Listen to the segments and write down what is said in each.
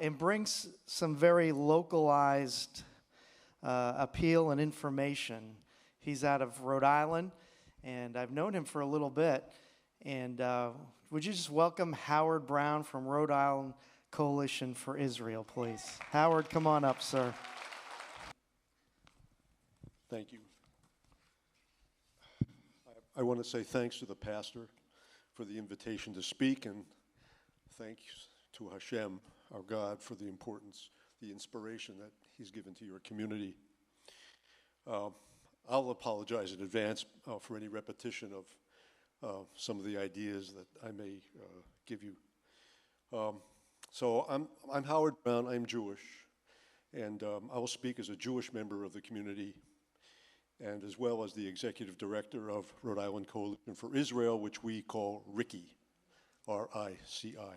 and brings some very localized appeal and information. He's out of Rhode Island, and I've known him for a little bit. And would you just welcome Howard Brown from Rhode Island Coalition for Israel, please? Howard, come on up, sir. Thank you. I want to say thanks to the pastor for the invitation to speak, and thanks to Hashem, our God, for the importance, the inspiration that he's given to your community. I'll apologize in advance for any repetition of some of the ideas that I may give you. So I'm Howard Brown. I'm Jewish, and I will speak as a Jewish member of the community, and as well as the executive director of Rhode Island Coalition for Israel, which we call RICI, R-I-C-I. I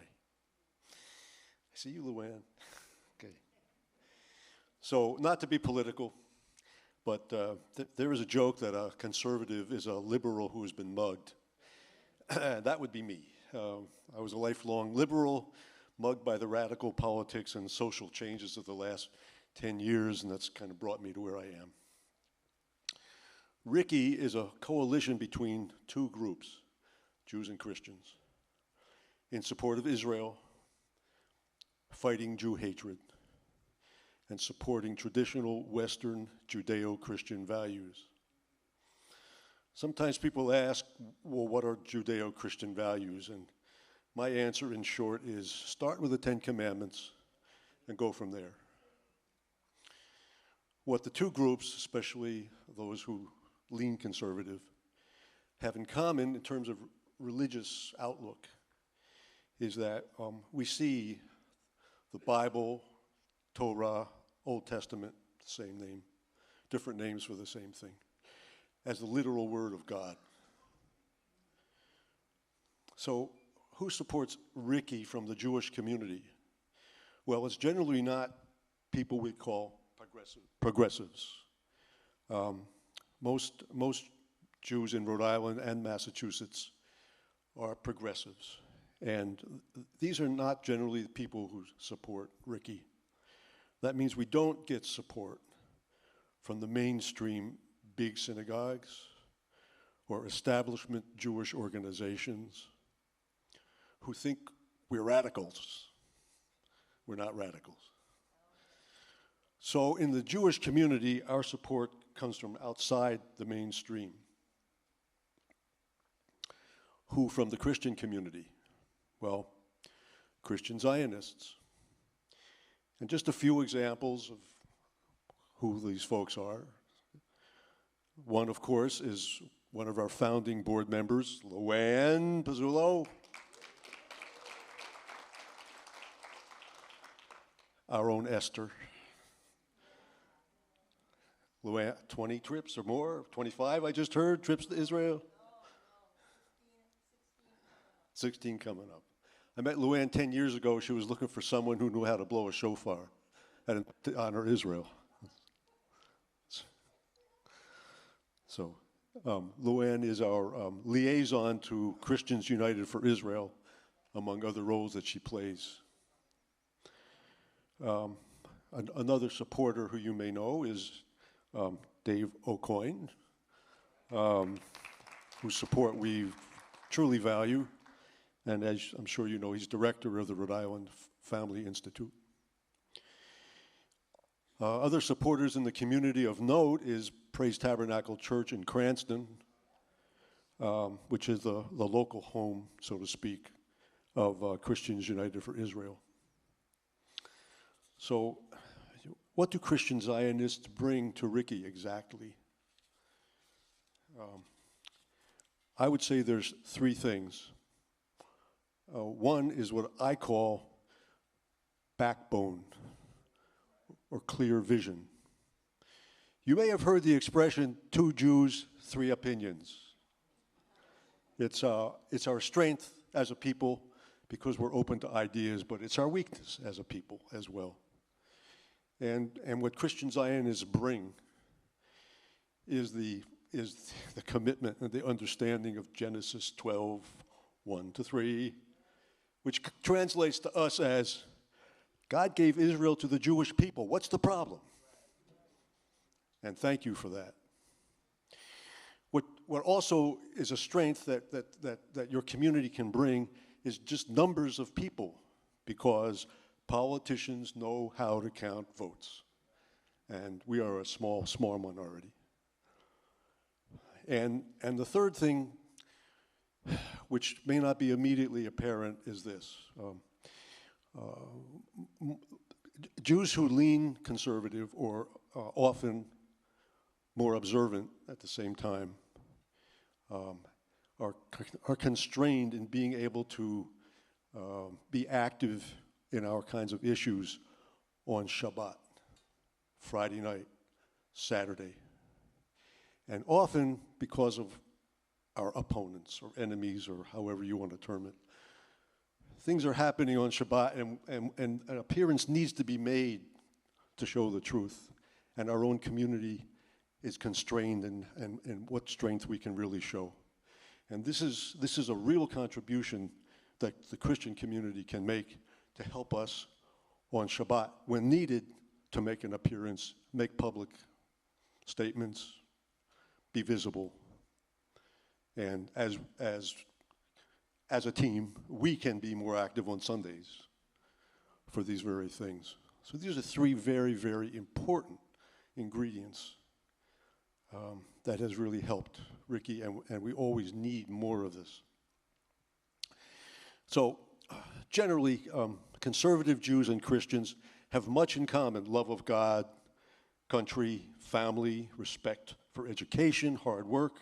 see you, Luann. Okay. So, not to be political, but there is a joke that a conservative is a liberal who has been mugged. That would be me. I was a lifelong liberal, mugged by the radical politics and social changes of the last 10 years, and that's kind of brought me to where I am. RICI is a coalition between two groups, Jews and Christians, in support of Israel, fighting Jew hatred, and supporting traditional Western Judeo-Christian values. Sometimes people ask, well, what are Judeo-Christian values? And my answer, in short, is start with the Ten Commandments and go from there. What the two groups, especially those who lean conservative, have in common in terms of religious outlook is that we see the Bible, Torah, Old Testament, same name, different names for the same thing, as the literal word of God. So who supports RICI from the Jewish community? Well, it's generally not people we call progressives. Most Jews in Rhode Island and Massachusetts are progressives. And these are not generally the people who support RICI. That means we don't get support from the mainstream big synagogues or establishment Jewish organizations who think we're radicals. We're not radicals. So in the Jewish community, our support comes from outside the mainstream. Who from the Christian community? Well, Christian Zionists. And just a few examples of who these folks are. One, of course, is one of our founding board members, Luann Pizzullo. Our own Esther. Luann, 20 trips or more, 25 I just heard, trips to Israel. 16 coming up. I met Luann 10 years ago. She was looking for someone who knew how to blow a shofar to honor Israel. So Luann is our liaison to Christians United for Israel, among other roles that she plays. Another supporter who you may know is Dave O'Coin, whose support we truly value. And as I'm sure you know, he's director of the Rhode Island Family Institute. Other supporters in the community of note is Praise Tabernacle Church in Cranston, which is the local home, so to speak, of Christians United for Israel. So what do Christian Zionists bring to RICI exactly? I would say there's three things. One is what I call backbone or clear vision. You may have heard the expression, 2 Jews, 3 opinions. It's our strength as a people because we're open to ideas, but it's our weakness as a people as well. And what Christian Zionists bring is the commitment and the understanding of Genesis 12, 1-3, which translates to us as God gave Israel to the Jewish people. What's the problem? And thank you for that. What also is a strength that your community can bring is just numbers of people, because politicians know how to count votes. And we are a small minority. And the third thing, which may not be immediately apparent, is this. Jews who lean conservative or often more observant at the same time are constrained in being able to be active in our kinds of issues on Shabbat, Friday night, Saturday, and often because of our opponents or enemies or however you want to term it. Things are happening on Shabbat, and an appearance needs to be made to show the truth, and our own community is constrained in what strength we can really show. And this is a real contribution that the Christian community can make to help us on Shabbat when needed to make an appearance, make public statements, be visible. And as a team, we can be more active on Sundays for these very things. So these are three very, very important ingredients that has really helped RICI, and we always need more of this. So generally, conservative Jews and Christians have much in common: love of God, country, family, respect for education, hard work,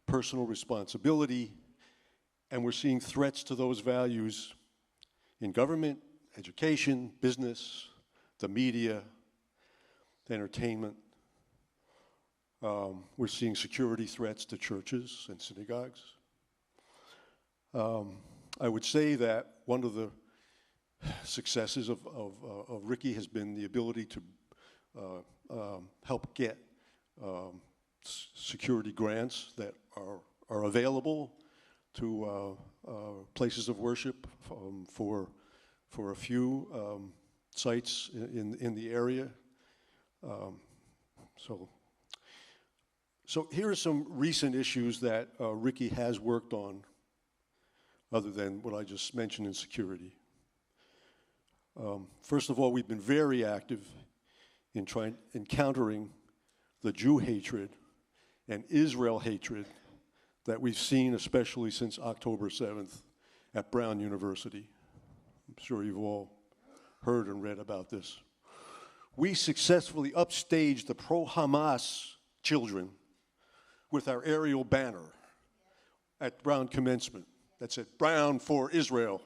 personal responsibility, and we're seeing threats to those values in government, education, business, the media, entertainment. We're seeing security threats to churches and synagogues. I would say that one of the successes of RICI has been the ability to help get security grants that are available to places of worship for a few sites in the area. So here are some recent issues that RICI has worked on, other than what I just mentioned in security. First of all, we've been very active in countering the Jew hatred and Israel hatred that we've seen, especially since October 7th at Brown University. I'm sure you've all heard and read about this. We successfully upstaged the pro-Hamas children with our aerial banner at Brown commencement that said "Brown for Israel"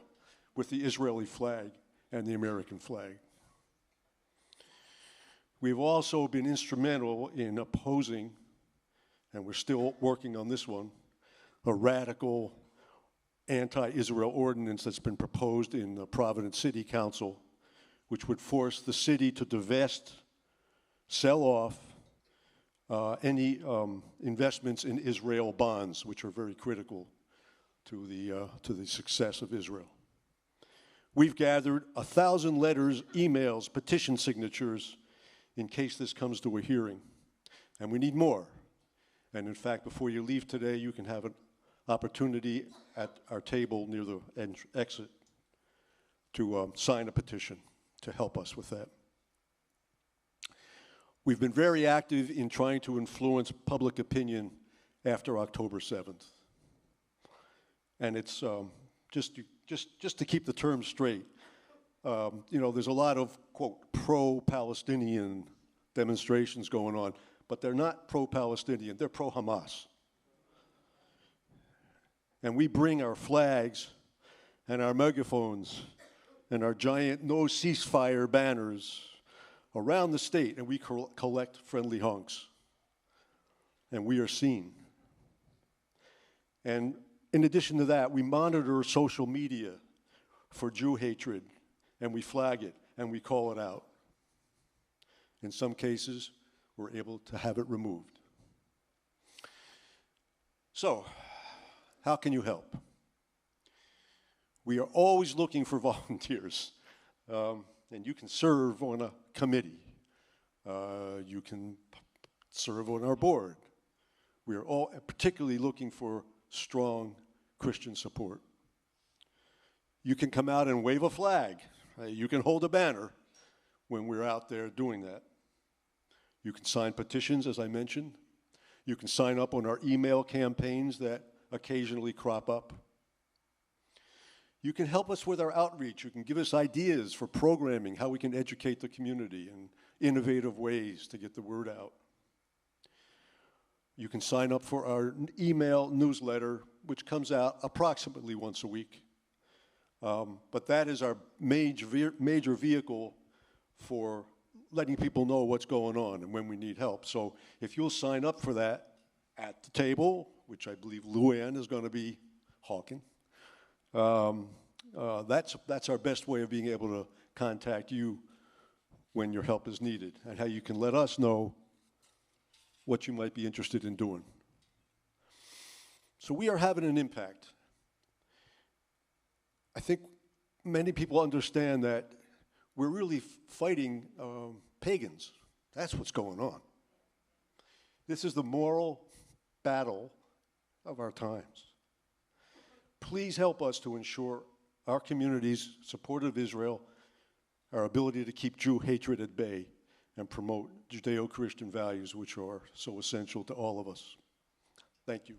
with the Israeli flag and the American flag. We've also been instrumental in opposing, and we're still working on this one, a radical anti-Israel ordinance that's been proposed in the Providence City Council, which would force the city to divest, sell off any investments in Israel bonds, which are very critical to the success of Israel. We've gathered 1,000 letters, emails, petition signatures in case this comes to a hearing, and we need more. And in fact, before you leave today, you can have an opportunity at our table near the exit to sign a petition to help us with that. We've been very active in trying to influence public opinion after October 7th. And it's just to keep the terms straight, there's a lot of, quote, pro-Palestinian demonstrations going on, but they're not pro-Palestinian, they're pro-Hamas. And we bring our flags and our megaphones and our giant no ceasefire banners around the state, and we collect friendly honks. And we are seen. And in addition to that, we monitor social media for Jew hatred, and we flag it, and we call it out. In some cases, we're able to have it removed. So, how can you help? We are always looking for volunteers. And you can serve on a committee. You can serve on our board. We are all particularly looking for strong Christian support. You can come out and wave a flag. You can hold a banner when we're out there doing that. You can sign petitions, as I mentioned. You can sign up on our email campaigns that occasionally crop up. You can help us with our outreach. You can give us ideas for programming, how we can educate the community in innovative ways to get the word out. You can sign up for our email newsletter, which comes out approximately once a week. But that is our major vehicle for letting people know what's going on and when we need help. So if you'll sign up for that at the table, which I believe Luann is going to be hawking, that's our best way of being able to contact you when your help is needed and how you can let us know what you might be interested in doing. So we are having an impact. I think many people understand that we're really fighting pagans. That's what's going on. This is the moral battle of our times. Please help us to ensure our community's support of Israel, our ability to keep Jew hatred at bay, and promote Judeo-Christian values which are so essential to all of us. Thank you.